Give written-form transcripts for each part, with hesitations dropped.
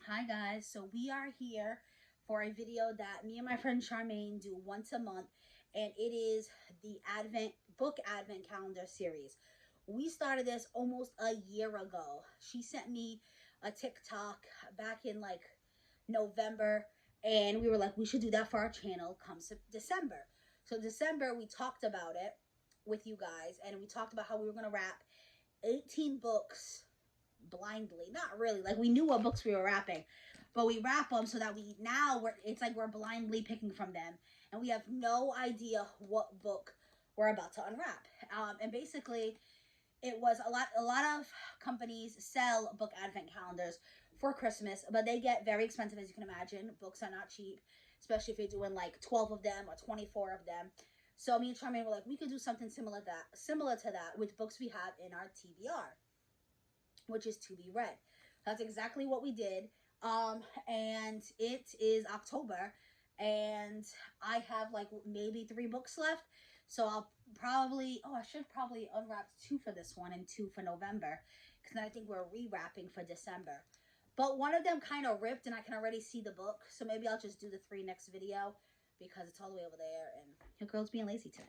Hi guys, so we are here for a video that me and my friend Sharmaine do once a month, and it is the Advent calendar series. We started this almost a year ago. She sent me a TikTok back in like November, and we were like, we should do that for our channel come December. So December we talked about it with you guys, and we talked about how we were gonna wrap 18 books blindly. Not really. Like we knew what books we were wrapping, but we wrap them so that it's like we're blindly picking from them, and we have no idea what book we're about to unwrap. And basically, it was a lot of companies sell book advent calendars for Christmas, but they get very expensive, as you can imagine. Books are not cheap, especially if you're doing like 12 of them or 24 of them. So me and Charmaine were like, we could do something similar to that with books we have in our TBR, which is to be read. That's exactly what we did. And it is October, and I have like maybe 3 books left. So I should probably unwrap 2 for this one and 2 for November, because I think we're rewrapping for December. But one of them kind of ripped, and I can already see the book. So maybe I'll just do the 3 next video, because it's all the way over there, and your girl's being lazy today.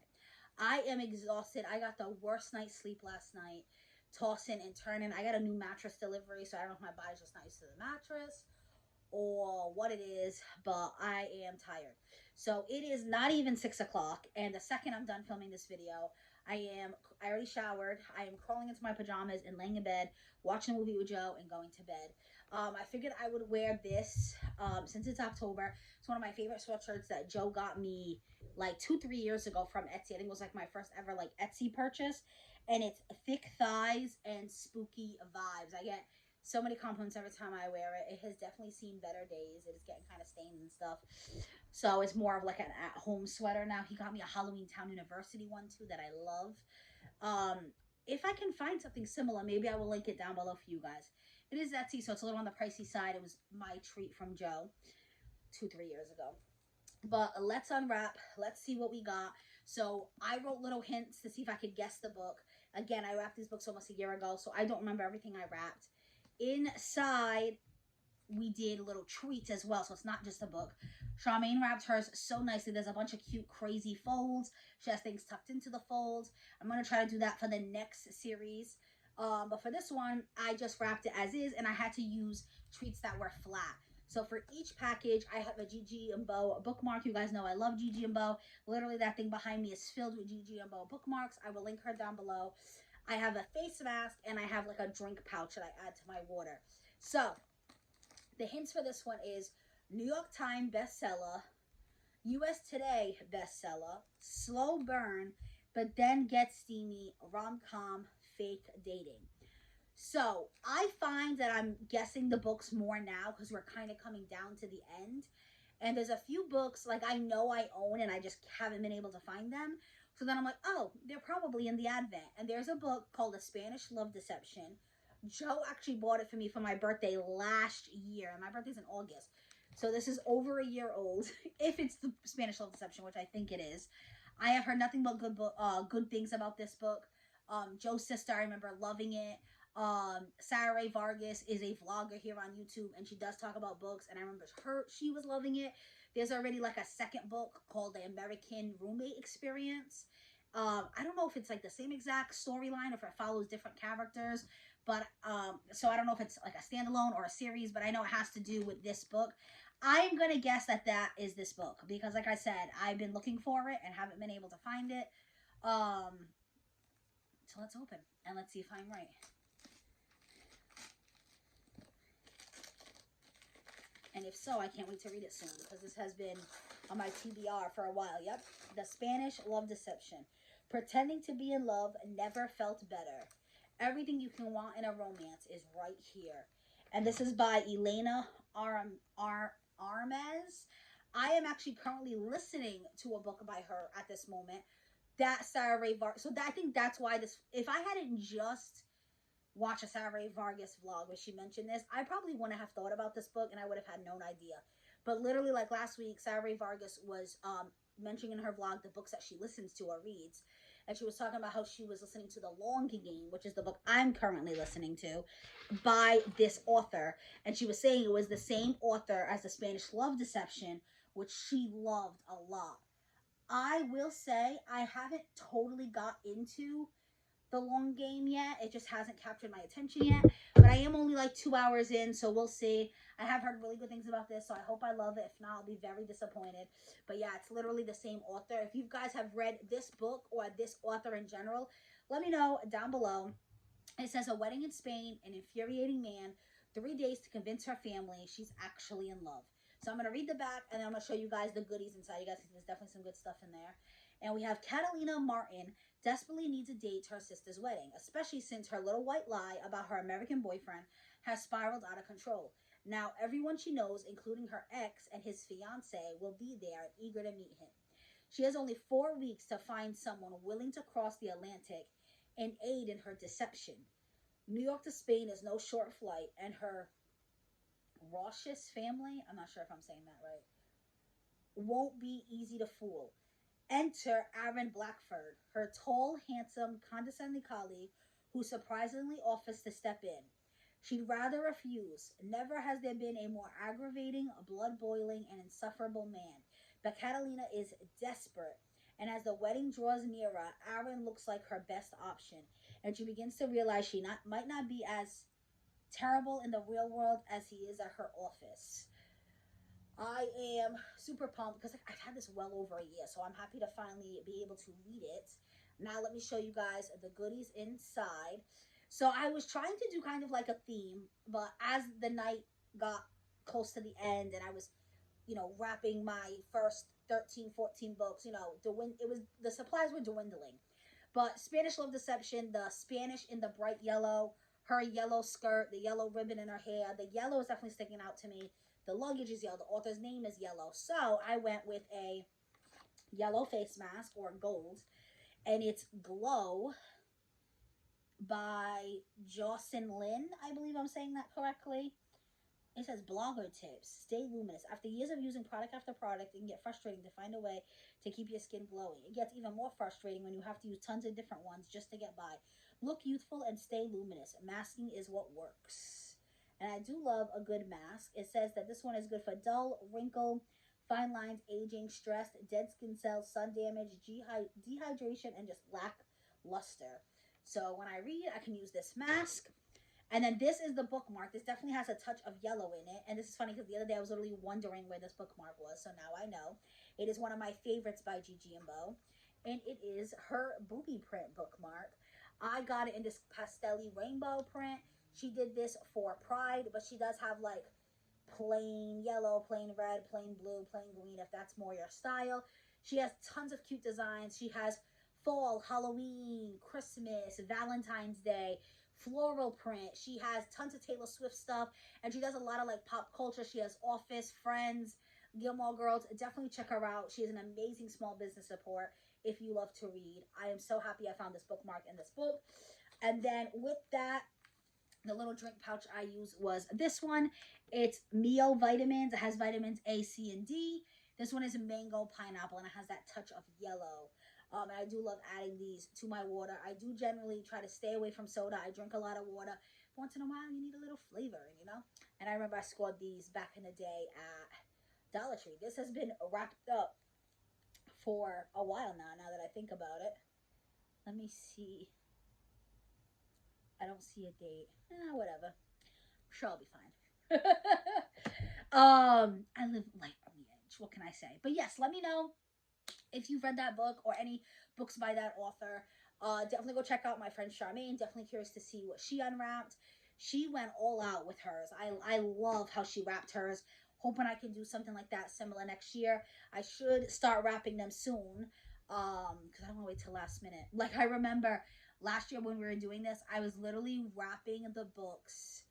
I am exhausted. I got the worst night's sleep last night, tossing and turning. I got a new mattress delivery, so I don't know if my body's just not used to the mattress or what it is, but I am tired. So it is not even 6 o'clock, and the second I'm done filming this video, I already showered. I am crawling into my pajamas and laying in bed, watching a movie with Joe and going to bed. I figured I would wear this since it's October. It's one of my favorite sweatshirts that Joe got me like 2-3 years ago from Etsy. I think it was like my first ever like Etsy purchase, and it's thick thighs and spooky vibes. I get so many compliments every time I wear it. It has definitely seen better days. It is getting kind of stained and stuff. So it's more of like an at-home sweater now. He got me a Halloween Town University one too that I love. If I can find something similar, maybe I will link it down below for you guys. It is Etsy, so it's a little on the pricey side. It was my treat from Joe 2-3 years ago. But let's unwrap. Let's see what we got. So I wrote little hints to see if I could guess the book. Again, I wrapped these books almost a year ago, so I don't remember everything I wrapped. Inside, we did little treats as well, so it's not just a book. Charmaine wrapped hers so nicely. There's a bunch of cute, crazy folds. She has things tucked into the folds. I'm going to try to do that for the next series. But for this one, I just wrapped it as is, and I had to use treats that were flat. So for each package, I have a Gigi and Bo bookmark. You guys know I love Gigi and Bo. Literally, that thing behind me is filled with Gigi and Bo bookmarks. I will link her down below. I have a face mask, and I have like a drink pouch that I add to my water. So the hints for this one is New York Times bestseller, US Today bestseller, slow burn, but then gets steamy, rom-com, fake dating. So I find that I'm guessing the books more now because we're kind of coming down to the end. And there's a few books like I know I own and I just haven't been able to find them. So then I'm like, oh, they're probably in the Advent. And there's a book called A Spanish Love Deception. Joe actually bought it for me for my birthday last year. And my birthday's in August. So this is over a year old, if it's the Spanish Love Deception, which I think it is. I have heard nothing but good things about this book. Joe's sister, I remember loving it. Sarah Ray Vargas is a vlogger here on YouTube, and she does talk about books, and I remember she was loving it. There's already like a second book called The American Roommate Experience. I don't know if it's like the same exact storyline or if it follows different characters, but so I don't know if it's like a standalone or a series, but I know it has to do with this book. I'm gonna guess that is this book because, like I said, I've been looking for it and haven't been able to find it. So let's open and let's see if I'm right. And if so, I can't wait to read it soon because this has been on my TBR for a while. Yep. The Spanish Love Deception. Pretending to be in love never felt better. Everything you can want in a romance is right here. And this is by Elena Armez. I am actually currently listening to a book by her at this moment. That Sarah Ray Vargas. So I think that's why this, if I hadn't just watch a Sarah Ray Vargas vlog where she mentioned this, I probably wouldn't have thought about this book and I would have had no idea. But literally, like last week, Sarah Ray Vargas was mentioning in her vlog the books that she listens to or reads. and she was talking about how she was listening to The Long Game, which is the book I'm currently listening to, by this author. And she was saying it was the same author as The Spanish Love Deception, which she loved a lot. I will say I haven't totally got into The Long Game yet. It just hasn't captured my attention yet. But I am only like 2 hours in, so we'll see. I have heard really good things about this, so I hope I love it. If not, I'll be very disappointed. But yeah, it's literally the same author. If you guys have read this book or this author in general, let me know down below. It says, a wedding in Spain, an infuriating man, 3 days to convince her family she's actually in love. So I'm going to read the back, and then I'm going to show you guys the goodies inside. You guys see there's definitely some good stuff in there. And we have Catalina Martin desperately needs a date to her sister's wedding, especially since her little white lie about her American boyfriend has spiraled out of control. Now, everyone she knows, including her ex and his fiancé, will be there and eager to meet him. She has only 4 weeks to find someone willing to cross the Atlantic and aid in her deception. New York to Spain is no short flight, and her raucous family, I'm not sure if I'm saying that right, won't be easy to fool. Enter Aaron Blackford, her tall, handsome, condescending colleague who surprisingly offers to step in. She'd rather refuse. Never has there been a more aggravating, blood-boiling, and insufferable man. But Catalina is desperate, and as the wedding draws nearer, Aaron looks like her best option, and she begins to realize she might not be as terrible in the real world as he is at her office. I am super pumped because I've had this well over a year, so I'm happy to finally be able to read it. Now let me show you guys the goodies inside. So I was trying to do kind of like a theme, but as the night got close to the end and I was, wrapping my first 13, 14 books, the supplies were dwindling. But Spanish Love Deception, the Spanish in the bright yellow, her yellow skirt, the yellow ribbon in her hair, the yellow is definitely sticking out to me. The luggage is yellow. The author's name is yellow. So I went with a yellow face mask, or gold, and it's Glow by Jocelyn Lynn. I believe I'm saying that correctly. It says, blogger tips. Stay luminous. After years of using product after product, it can get frustrating to find a way to keep your skin glowing. It gets even more frustrating when you have to use tons of different ones just to get by. Look youthful and stay luminous. Masking is what works. And I do love a good mask. It says that this one is good for dull, wrinkle, fine lines, aging, stress, dead skin cells, sun damage, dehydration, and just lackluster. So when I read, I can use this mask. And then this is the bookmark. This definitely has a touch of yellow in it. And this is funny because the other day I was literally wondering where this bookmark was. So now I know. It is one of my favorites by Gigi and Bo. And it is her booby print bookmark. I got it in this pastel-y rainbow print. She did this for Pride, but she does have like plain yellow, plain red, plain blue, plain green, if that's more your style. She has tons of cute designs. She has fall, Halloween, Christmas, Valentine's Day, floral print. She has tons of Taylor Swift stuff, and she does a lot of like pop culture. She has Office, Friends, Gilmore Girls. Definitely check her out. She is an amazing small business support if you love to read. I am so happy I found this bookmark in this book. And then with that, the little drink pouch I used was this one. It's Mio Vitamins. It has vitamins A, C, and D. This one is mango pineapple, and it has that touch of yellow. And I do love adding these to my water. I do generally try to stay away from soda. I drink a lot of water. Once in a while, you need a little flavor, And I remember I scored these back in the day at Dollar Tree. This has been wrapped up for a while now that I think about it. Let me see. I don't see a date. Whatever. I'm sure I'll be fine. I live light on the edge. What can I say? But yes, let me know if you've read that book or any books by that author. Definitely go check out my friend Sharmaine. Definitely curious to see what she unwrapped. She went all out with hers. I love how she wrapped hers. Hoping I can do something like that similar next year. I should start wrapping them soon. Because I don't want to wait till last minute. Like I remember last year when we were doing this, I was literally wrapping the books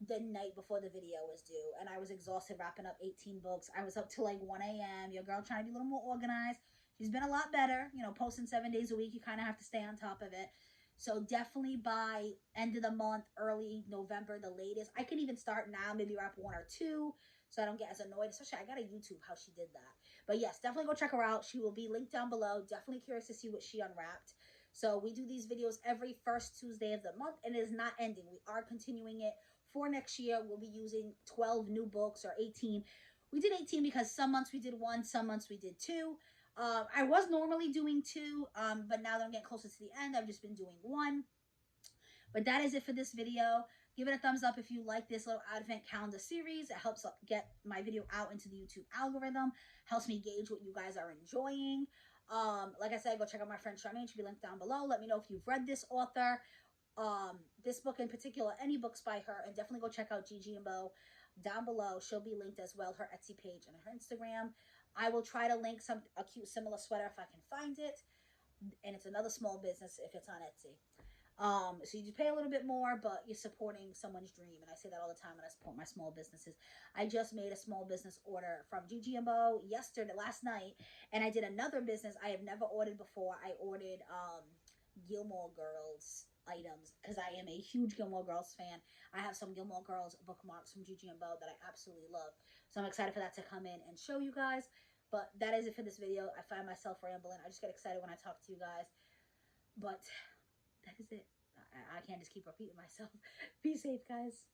the night before the video was due. And I was exhausted wrapping up 18 books. I was up till like 1 a.m. Your girl trying to be a little more organized. She's been a lot better. Posting 7 days a week. You kind of have to stay on top of it. So definitely by end of the month, early November, the latest. I can even start now, maybe wrap one or two, so I don't get as annoyed. Especially, I got a YouTube how she did that. But yes, definitely go check her out. She will be linked down below. Definitely curious to see what she unwrapped. So we do these videos every first Tuesday of the month, and it is not ending. We are continuing it for next year. We'll be using 12 new books, or 18. We did 18 because some months we did one, some months we did two. I was normally doing two, but now that I'm getting closer to the end, I've just been doing one. But that is it for this video. Give it a thumbs up if you like this little advent calendar series. It helps get my video out into the YouTube algorithm. Helps me gauge what you guys are enjoying. Like I said, go check out my friend Sharmaine. She'll be linked down below. Let me know if you've read this author, this book in particular, any books by her. And definitely go check out Gigi and Bo down below. She'll be linked as well, her Etsy page and her Instagram. I will try to link a cute similar sweater if I can find it. And it's another small business if it's on Etsy. So you pay a little bit more, but you're supporting someone's dream. And I say that all the time when I support my small businesses. I just made a small business order from Gigi and Bo last night. And I did another business I have never ordered before. I ordered Gilmore Girls items because I am a huge Gilmore Girls fan. I have some Gilmore Girls bookmarks from Gigi and Bo that I absolutely love. So I'm excited for that to come in and show you guys. But that is it for this video. I find myself rambling. I just get excited when I talk to you guys. But that is it. I can't just keep repeating myself. Be safe, guys.